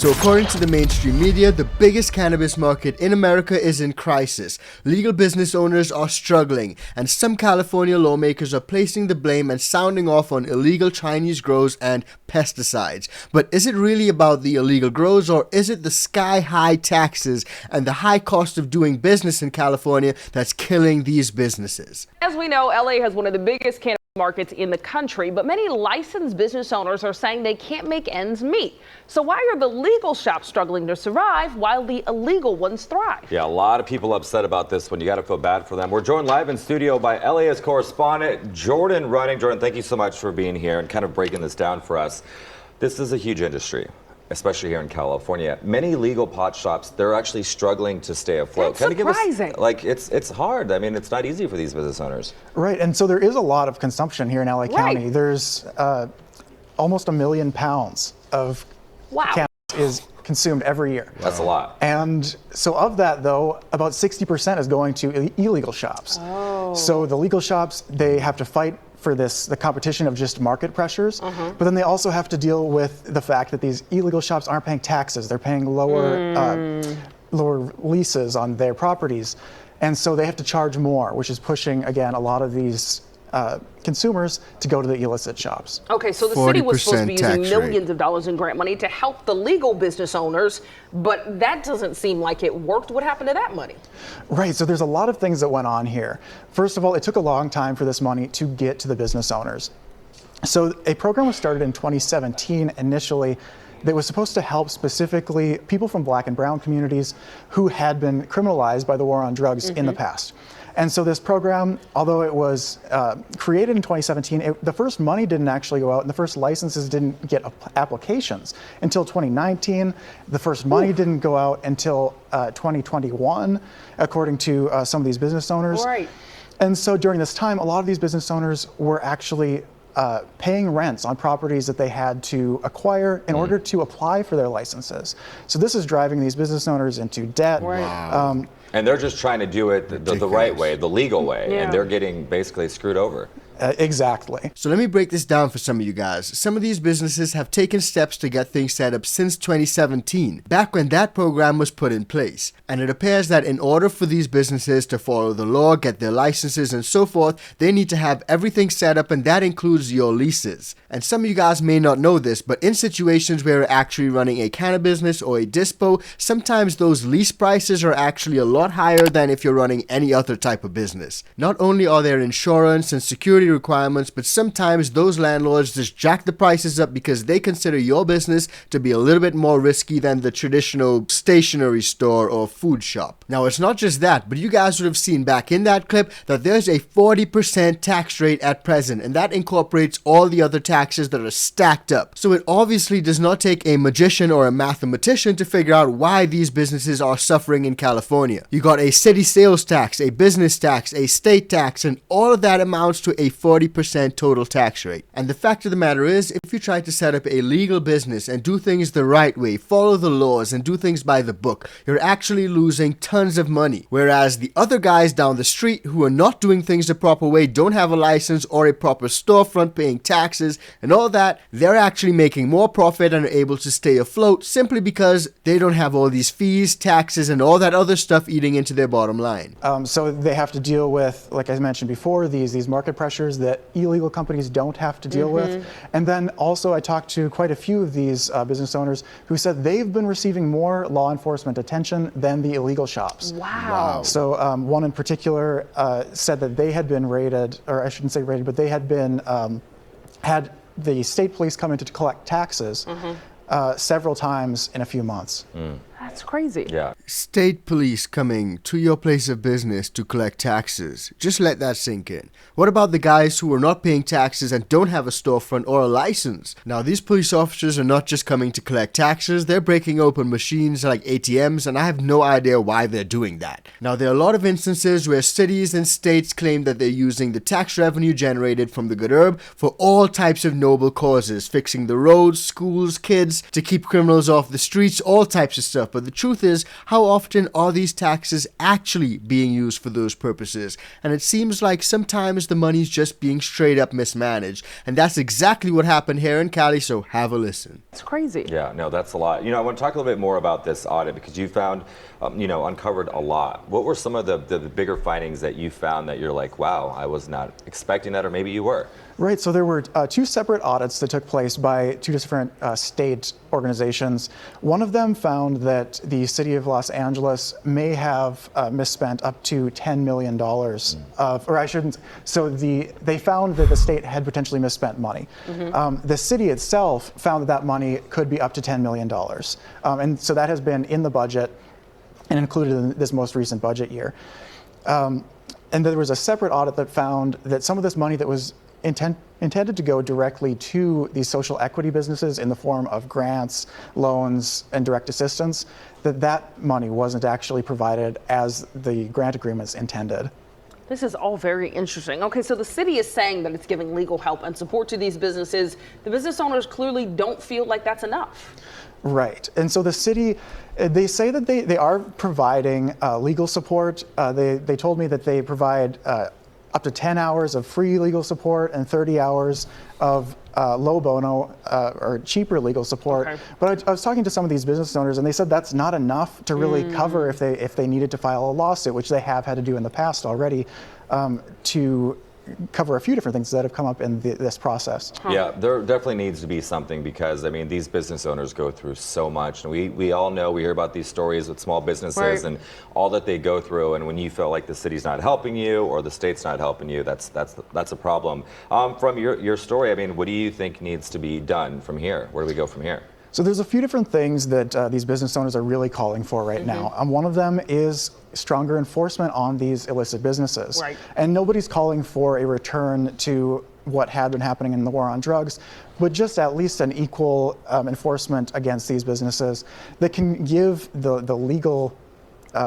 So according to the mainstream media, the biggest cannabis market in America is in crisis. Legal business owners are struggling, and some California lawmakers are placing the blame and sounding off on illegal Chinese grows and pesticides. But is it really about the illegal grows, or is it the sky-high taxes and the high cost of doing business in California that's killing these businesses? As we know, LA has one of the biggest cannabis markets in the country, but many licensed business owners are saying they can't make ends meet. So why are the legal shops struggling to survive while the illegal ones thrive? Yeah, a lot of people upset about this one. You got to feel bad for them. We're joined live in studio by LAist correspondent Jordan Running. Jordan, thank you so much for being here and kind of breaking this down for us. This is a huge industry, especially here in California. Many legal pot shops, they're actually struggling to stay afloat. That's surprising. It's hard. I mean, it's not easy for these business owners. Right, and so there is a lot of consumption here in LA County. There's almost 1 million pounds of cannabis is consumed every year. That's a lot. And so of that, though, about 60% is going to illegal shops. So the legal shops, they have to fight for the competition of just market pressures, but then they also have to deal with the fact that these illegal shops aren't paying taxes. They're paying lower leases on their properties. And so they have to charge more, which is pushing, again, a lot of these consumers to go to the illicit shops. Okay, so the city was supposed to be using tax millions of dollars in grant money to help the legal business owners, but that doesn't seem like it worked. What happened to that money? Right, so there's a lot of things that went on here. First of all, it took a long time for this money to get to the business owners. So a program was started in 2017 initially that was supposed to help specifically people from Black and brown communities who had been criminalized by the war on drugs in the past. And so this program, although it was created in 2017, the first money didn't actually go out and the first licenses didn't get applications until 2019. The first money didn't go out until 2021, according to some of these business owners. Right. And so during this time, a lot of these business owners were actually paying rents on properties that they had to acquire in order to apply for their licenses. So this is driving these business owners into debt. Right. And they're just trying to do it the right way, the legal way, and they're getting basically screwed over. Exactly. So let me break this down for some of you guys. Some of these businesses have taken steps to get things set up since 2017, back when that program was put in place. And it appears that in order for these businesses to follow the law, get their licenses and so forth, they need to have everything set up, and that includes your leases. And some of you guys may not know this, but in situations where you're actually running a cannabis business or a dispo, sometimes those lease prices are actually a lot higher than if you're running any other type of business. Not only are there insurance and security requirements, but sometimes those landlords just jack the prices up because they consider your business to be a little bit more risky than the traditional stationery store or food shop. Now, it's not just that, but you guys would have seen back in that clip that there's a 40% tax rate at present, and that incorporates all the other taxes that are stacked up. So it obviously does not take a magician or a mathematician to figure out why these businesses are suffering in California. You got a city sales tax, a business tax, a state tax, and all of that amounts to a 40% total tax rate. And the fact of the matter is, if you try to set up a legal business and do things the right way, follow the laws and do things by the book, you're actually losing tons of money. Whereas the other guys down the street who are not doing things the proper way, don't have a license or a proper storefront, paying taxes and all that, they're actually making more profit and are able to stay afloat simply because they don't have all these fees, taxes, and all that other stuff eating into their bottom line. So they have to deal with, like I mentioned before, these market pressures that illegal companies don't have to deal with. And then also I talked to quite a few of these business owners who said they've been receiving more law enforcement attention than the illegal shops. Wow. So one in particular said that they had been raided, or I shouldn't say raided, but they had been, had the state police come in to collect taxes several times in a few months. That's crazy. Yeah. State police coming to your place of business to collect taxes. Just let that sink in. What about the guys who are not paying taxes and don't have a storefront or a license? Now, these police officers are not just coming to collect taxes, they're breaking open machines like ATMs, and I have no idea why they're doing that. Now, there are a lot of instances where cities and states claim that they're using the tax revenue generated from the good herb for all types of noble causes, fixing the roads, schools, kids, to keep criminals off the streets, all types of stuff. But the truth is, how how often are these taxes actually being used for those purposes? And it seems like sometimes the money's just being straight up mismanaged. And that's exactly what happened here in Cali, so have a listen. It's crazy. Yeah, no, that's a lot. I want to talk a little bit more about this audit because you found, uncovered a lot. What were some of the bigger findings that you found that you're like, wow, I was not expecting that, or maybe you were? Right, so there were two separate audits that took place by two different state organizations. One of them found that the city of Los Angeles may have misspent up to $10 million they found that the state had potentially misspent money. The city itself found that money could be up to $10 million. And so that has been in the budget and included in this most recent budget year. And there was a separate audit that found that some of this money that was intended to go directly to these social equity businesses in the form of grants, loans, and direct assistance, that money wasn't actually provided as the grant agreements intended. This is all very interesting. Okay, so the city is saying that it's giving legal help and support to these businesses. The business owners clearly don't feel like that's enough. Right, and so the city, they say that they are providing legal support. They told me that they provide up to 10 hours of free legal support and 30 hours of low bono or cheaper legal support. Okay. But I was talking to some of these business owners and they said that's not enough to really cover if they needed to file a lawsuit, which they have had to do in the past already, to cover a few different things that have come up in this process. Yeah, there definitely needs to be something because, these business owners go through so much. And we all know, we hear about these stories with small businesses and all that they go through. And when you feel like the city's not helping you or the state's not helping you, that's a problem. From your story, what do you think needs to be done from here? Where do we go from here? So there's a few different things that these business owners are really calling for right now. One of them is stronger enforcement on these illicit businesses. Right. And nobody's calling for a return to what had been happening in the war on drugs, but just at least an equal enforcement against these businesses that can give the legal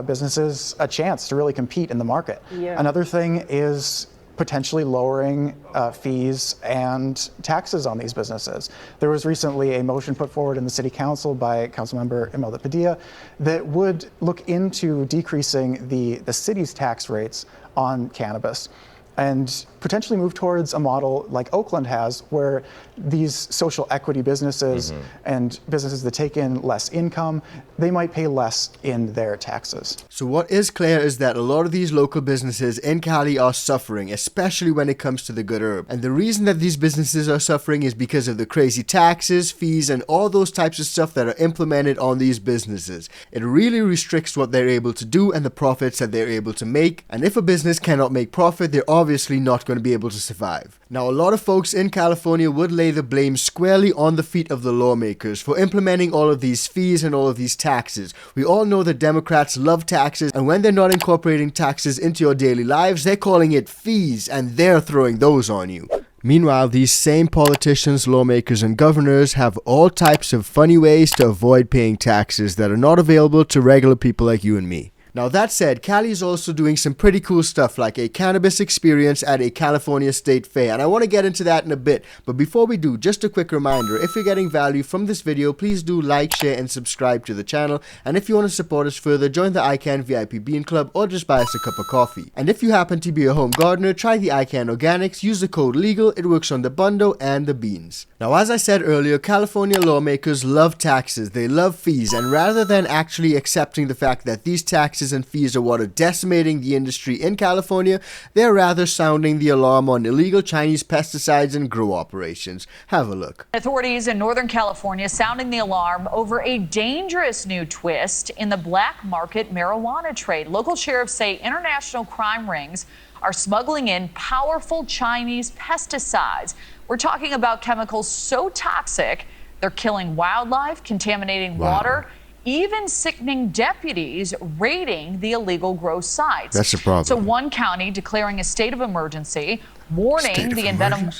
businesses a chance to really compete in the market. Yeah. Another thing is potentially lowering fees and taxes on these businesses. There was recently a motion put forward in the City Council by Councilmember Imelda Padilla that would look into decreasing the city's tax rates on cannabis and potentially move towards a model like Oakland has, where these social equity businesses and businesses that take in less income, they might pay less in their taxes. So what is clear is that a lot of these local businesses in Cali are suffering, especially when it comes to the good herb. And the reason that these businesses are suffering is because of the crazy taxes, fees, and all those types of stuff that are implemented on these businesses. It really restricts what they're able to do and the profits that they're able to make. And if a business cannot make profit, they're obviously not going to be able to survive. Now, a lot of folks in California would lay the blame squarely on the feet of the lawmakers for implementing all of these fees and all of these taxes. We all know that Democrats love taxes, and when they're not incorporating taxes into your daily lives, they're calling it fees, and they're throwing those on you. Meanwhile, these same politicians, lawmakers, and governors have all types of funny ways to avoid paying taxes that are not available to regular people like you and me. Now that said, Cali is also doing some pretty cool stuff like a cannabis experience at a California State Fair, and I want to get into that in a bit. But before we do, just a quick reminder, if you're getting value from this video, please do like, share, and subscribe to the channel. And if you want to support us further, join the ICANN VIP Bean Club or just buy us a cup of coffee. And if you happen to be a home gardener, try the ICANN Organics, use the code LEGAL, it works on the bundo and the beans. Now as I said earlier, California lawmakers love taxes, they love fees, and rather than actually accepting the fact that these taxes and fees are what are decimating the industry in California, they're rather sounding the alarm on illegal Chinese pesticides and grow operations. Have a look. Authorities in Northern California sounding the alarm over a dangerous new twist in the black market marijuana trade. Local sheriffs say international crime rings are smuggling in powerful Chinese pesticides. We're talking about chemicals so toxic they're killing wildlife, contaminating water, even sickening deputies raiding the illegal grow sites. That's a problem. So one county declaring a state of emergency, warning the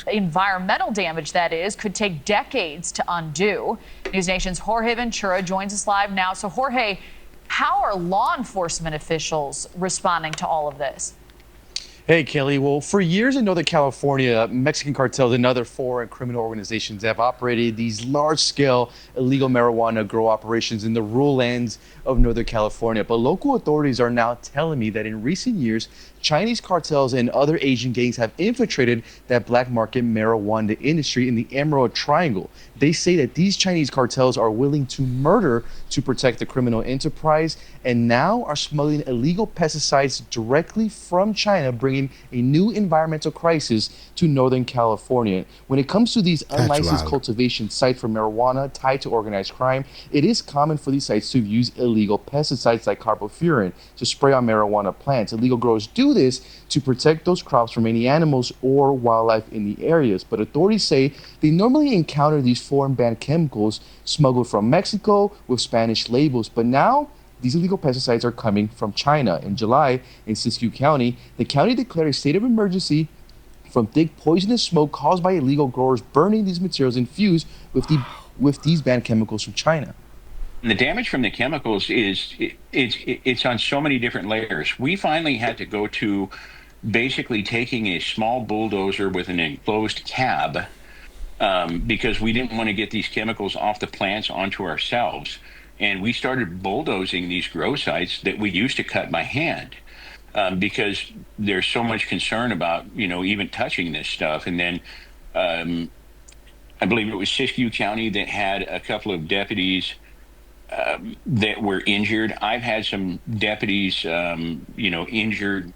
environmental damage that is could take decades to undo. News Nation's Jorge Ventura joins us live now. So Jorge, how are law enforcement officials responding to all of this? Hey, Kelly. Well, for years in Northern California, Mexican cartels and other foreign criminal organizations have operated these large-scale illegal marijuana grow operations in the rural lands of Northern California. But local authorities are now telling me that in recent years, Chinese cartels and other Asian gangs have infiltrated that black market marijuana industry in the Emerald Triangle. They say that these Chinese cartels are willing to murder to protect the criminal enterprise and now are smuggling illegal pesticides directly from China, bringing a new environmental crisis to Northern California. When it comes to these unlicensed cultivation sites for marijuana tied to organized crime, it is common for these sites to use illegal pesticides like carbofuran to spray on marijuana plants. Illegal growers do this to protect those crops from any animals or wildlife in the areas. But authorities say they normally encounter these foreign banned chemicals smuggled from Mexico with Spanish labels. But now these illegal pesticides are coming from China. In July, in Siskiyou County, the county declared a state of emergency from thick poisonous smoke caused by illegal growers burning these materials infused with these banned chemicals from China. The damage from the chemicals it's on so many different layers. We finally had to go to basically taking a small bulldozer with an enclosed cab because we didn't want to get these chemicals off the plants onto ourselves. And we started bulldozing these grow sites that we used to cut by hand because there's so much concern about, even touching this stuff. And then I believe it was Siskiyou County that had a couple of deputies that were injured. I've had some deputies, injured.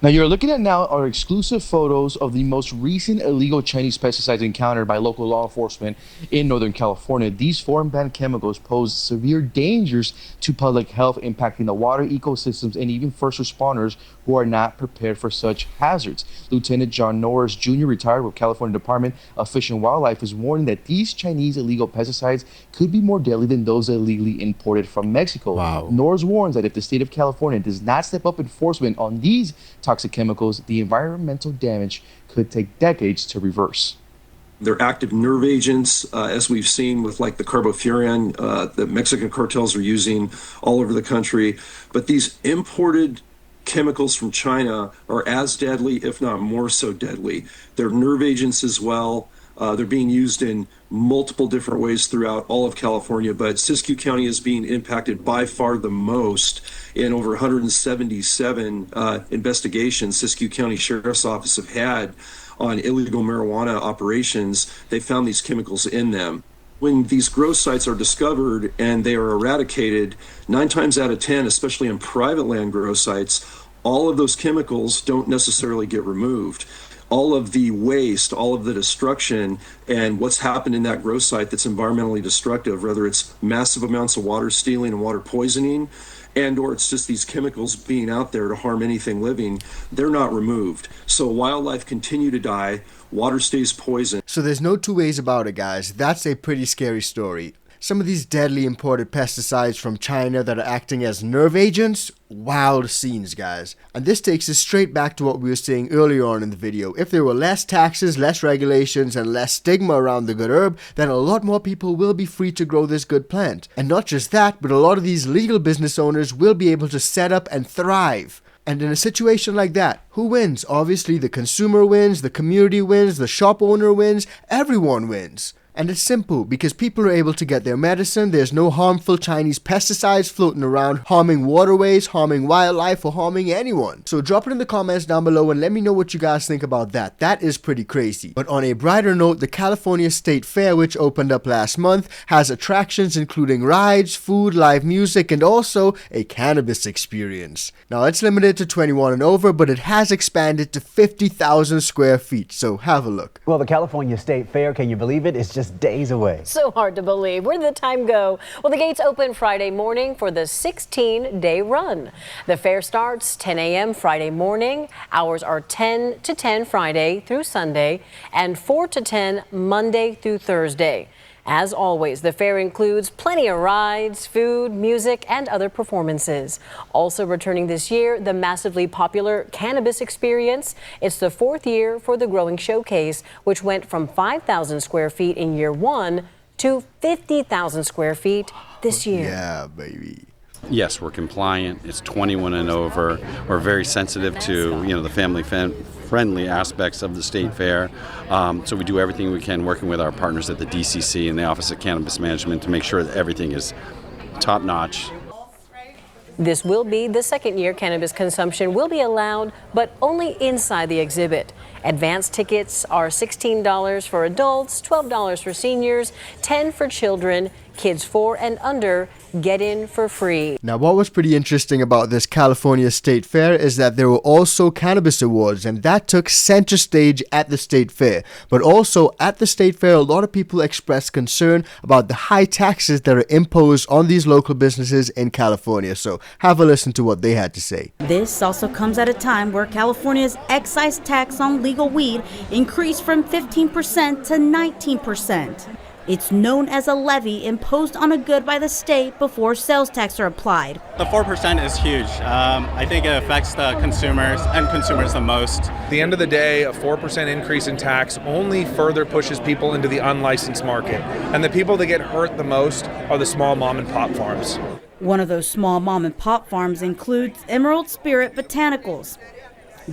Now you're looking at our exclusive photos of the most recent illegal Chinese pesticides encountered by local law enforcement in Northern California. These foreign banned chemicals pose severe dangers to public health, impacting the water ecosystems and even first responders who are not prepared for such hazards. Lieutenant John Norris Jr., retired with California Department of Fish and Wildlife, is warning that these Chinese illegal pesticides could be more deadly than those illegally imported from Mexico. Wow. Norris warns that if the state of California does not step up enforcement on these toxic chemicals, the environmental damage could take decades to reverse. They're active nerve agents, as we've seen with like the carbofuran that Mexican cartels are using all over the country. But these imported chemicals from China are as deadly, if not more so deadly. They're nerve agents as well. They're being used in multiple different ways throughout all of California, but Siskiyou County is being impacted by far the most. In over 177 investigations Siskiyou County Sheriff's Office have had on illegal marijuana operations, they found these chemicals in them. When these grow sites are discovered and they are eradicated, 9 times out of 10, especially on private land grow sites, all of those chemicals don't necessarily get removed. All of the waste, all of the destruction, and what's happened in that grow site that's environmentally destructive, whether it's massive amounts of water stealing and water poisoning, and or it's just these chemicals being out there to harm anything living, they're not removed. So wildlife continue to die, water stays poisoned. So there's no two ways about it, guys. That's a pretty scary story. Some of these deadly imported pesticides from China that are acting as nerve agents, wild scenes, guys. And this takes us straight back to what we were saying earlier on in the video. If there were less taxes, less regulations, and less stigma around the good herb, then a lot more people will be free to grow this good plant. And not just that, but a lot of these legal business owners will be able to set up and thrive. And in a situation like that, who wins? Obviously, the consumer wins, the community wins, the shop owner wins, everyone wins. And it's simple, because people are able to get their medicine. There's no harmful Chinese pesticides floating around harming waterways, harming wildlife, or harming anyone. So drop it in the comments down below and let me know what you guys think about that. That is pretty crazy. But on a brighter note, the California State Fair, which opened up last month, has attractions including rides, food, live music, and also a cannabis experience. Now it's limited to 21 and over, but it has expanded to 50,000 square feet. So have a look. Well, the California State Fair, can you believe it? It's just days away. So hard to believe. Where did the time go? Well, the gates open Friday morning for the 16-day run. The fair starts 10 a.m. Friday morning. Hours are 10 to 10 Friday through Sunday and 4 to 10 Monday through Thursday. As always, the fair includes plenty of rides, food, music, and other performances. Also returning this year, the massively popular Cannabis Experience. It's the 4th year for the Growing Showcase, which went from 5,000 square feet in year 1 to 50,000 square feet this year. Yeah, baby. Yes, we're compliant. It's 21 and over. We're very sensitive to, the family-friendly aspects of the state fair. So we do everything we can, working with our partners at the DCC and the Office of Cannabis Management to make sure that everything is top-notch. This will be the second year cannabis consumption will be allowed, but only inside the exhibit. Advance tickets are $16 for adults, $12 for seniors, $10 for children. Kids 4 and under get in for free. Now, what was pretty interesting about this California State Fair is that there were also cannabis awards, and that took center stage at the state fair. But also at the state fair, a lot of people expressed concern about the high taxes that are imposed on these local businesses in California. So have a listen to what they had to say. This also comes at a time where California's excise tax on legal weed increased from 15% to 19%. It's known as a levy imposed on a good by the state before sales tax are applied. The 4% is huge. I think it affects the consumers the most. At the end of the day, a 4% increase in tax only further pushes people into the unlicensed market. And the people that get hurt the most are the small mom and pop farms. One of those small mom and pop farms includes Emerald Spirit Botanicals.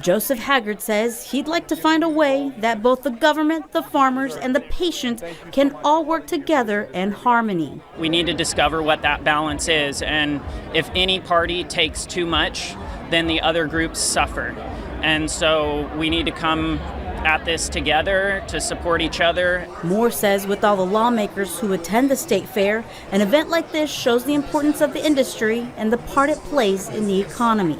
Joseph Haggard says he'd like to find a way that both the government, the farmers, and the patient can all work together in harmony. We need to discover what that balance is, and if any party takes too much, then the other groups suffer. And so we need to come at this together to support each other. Moore says with all the lawmakers who attend the state fair, an event like this shows the importance of the industry and the part it plays in the economy.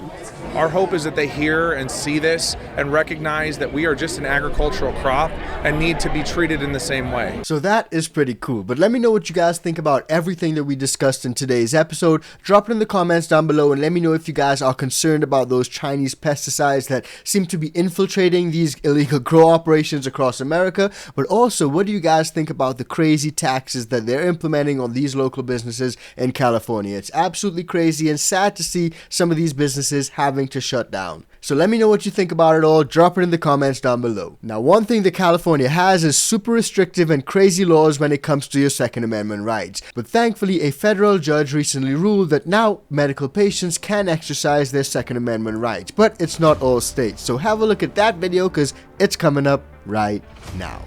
Our hope is that they hear and see this and recognize that we are just an agricultural crop and need to be treated in the same way. So that is pretty cool. But let me know what you guys think about everything that we discussed in today's episode. Drop it in the comments down below and let me know if you guys are concerned about those Chinese pesticides that seem to be infiltrating these illegal grow operations across America. But also, what do you guys think about the crazy taxes that they're implementing on these local businesses in California? It's absolutely crazy and sad to see some of these businesses having to shut down. So let me know what you think about it all. Drop it in the comments down below. Now, one thing that California has is super restrictive and crazy laws when it comes to your Second Amendment rights. But thankfully, a federal judge recently ruled that now medical patients can exercise their Second Amendment rights. But it's not all states. So have a look at that video because it's coming up right now.